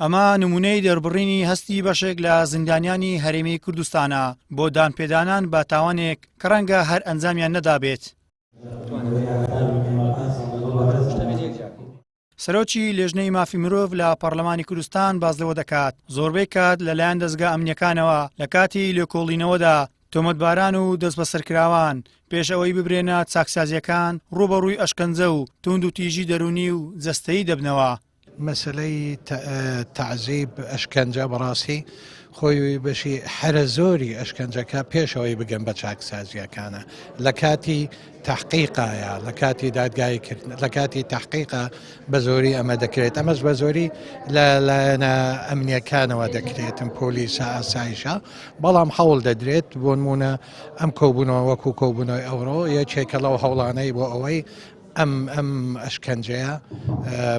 ئەمە نمونەی دەربڕینی هەستی بەشێک لە زیندانیانی هەرێمی کوردستانە بۆ دانپێدانان بە تاوانێک کە ڕەنگە هەر ئەنجامیان نەدابێت. سەرۆکی لێژنەی مافی مرۆڤ لە پەرلەمانی کوردستان باز لەوە دەکات زۆربەی کات لەلایەن دەستگا ئەمنیەکانەوە لە کاتی لێکۆڵینەوەدا تۆمەتباران و دەست بەسەرکراوان پێش ئەوەی ببرێنە چاکسازیەکان ڕوبەڕووی ئەشکەنجە و توند و تیژی دەرونی و جەستەیی دەبنەوە. مەسلەی تەعزیب ئەشکەنجە بەڕاستی خۆی بەشی حرە زۆری ئەشکەنجەکە پێشەوەی بگەن بە چاکسازیەکانە لە کاتی تحقیقایە لە کاتی دادگایکردن لە کاتی تحقیقە بە زۆری ئەمە دەکرێت ئەمەش بە زۆری لەلایەنە ئەمنیەکانەوە دەکرێتن پۆلیسە ئاسایشە بەڵام هەوڵ دەدرێت بۆ نمونە ئەم کۆبوونەوە وەکو کۆبوونەوەی ئەوڕۆ یەکێکە لەو هەوڵانەی بۆ ئەوەی ئەم ئەشکەنجەیە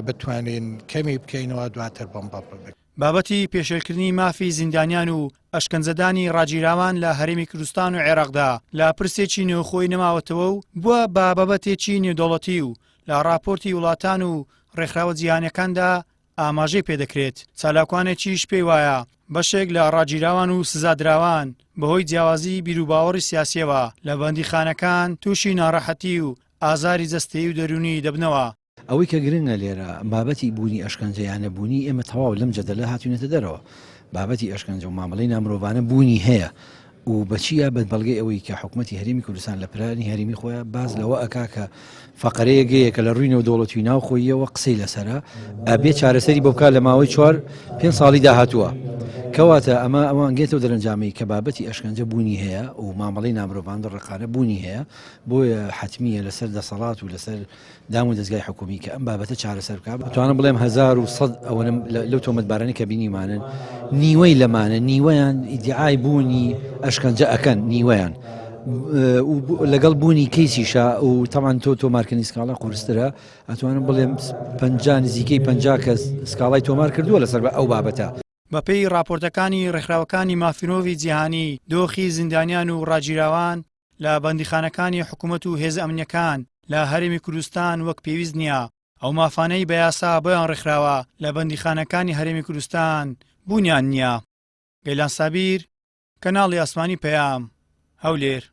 بتوانین کەمی بکەینەوە دواتر بۆمبە بکەین. بابەتی پێشێلکردنی مافی زیندانیان و ئەشکەنجەدانی ڕاجیراوان لە هەرێمی کوردستان و عێراقدا لە پرسێکی نێوخۆی نەماوەتەوە و بووە بە بابەتێکی نێودەوڵەتی و لە راپۆرتی وڵاتان و ڕێکخراوە جیهانیەکاندا ئاماژەی پێدەکرێت. چالاکوانێکیش پێی وایە بەشێک لە ڕاجیراوان و سزادراوان بەهۆی جیاوازی بیرروباوەڕی سیاسیەوە لە بەندیخانەکان تووشی ناڕەحەتی و ئازاری جەستەیی و دەرونی دەبنەوە. ئەوەی کە گرنگە لێرە بابەتی بوونی ئەشکەنجەیانە بوونی ئێمە تەواو لەم جەدەلە هاتوونێتە دەرەوە بابەتی ئەشکەنجە و مامەڵەی نامرۆڤانە بوونی هەیە و بەچیە بەڵگەی ئەوەی کە حکوومەتی هەرێمی کوردستان لە پلانی هەرێمی خۆیان باز لەوە ئەکا کە فەقەرەیەگەیە کە لە ڕووی نێودەوڵەتی ناو خۆیەوە قسەی لەسەرە ئەبێ چارەسەری بۆ بکات لە ماوەی 4-5 ساڵی داهاتووە کەواتە ئەمە ئەوانگێتەوە دەرەنجامی کە بابەتی ئەشکەنجە بوونی هەیە و مامەڵەی نامرۆڤان ڕقانە بوونی هەیە بۆیە حتمیە لەسەر دەسەڵات و لەسەر دام و دەستگای حکومی کە ئەم بابەتە چارەسەر بکات بتوانم بڵێم 1100 ئەوەنم لەو تۆمەتبارانی کە بینیمانن نیوەی لەمانە نیوەیان ئیدعای بوونی ئەشکەنجە ئەکەن نیوەیان لەگەڵ بوونی کەیسیشە و تەمان تۆمارکردنی سکاڵا قورسترە ئەتوانم بڵێم 50 نزیکەی 50 کەس سکاڵای تۆمار کردووە لەسەر ئەو بابەتە. بەپێی راپۆرتەکانی ڕێکخراوەکانی مافیۆڤی جیهانی دۆخی زیندانیان و ڕاجیراوان لە بەندیخانەکانی حکوومەت و هێز ئەمنیەکان لە هەرێمی کوردستان وەک پێویست نییە ئەو مافانەی بە یاسا بۆیان ڕێکخراوە لە بەندیخانەکانی هەرێمی کوردستان بوونیان نییە. گەیلان سابیر، کەناڵی ئاسمانی پەیام، هەولێر.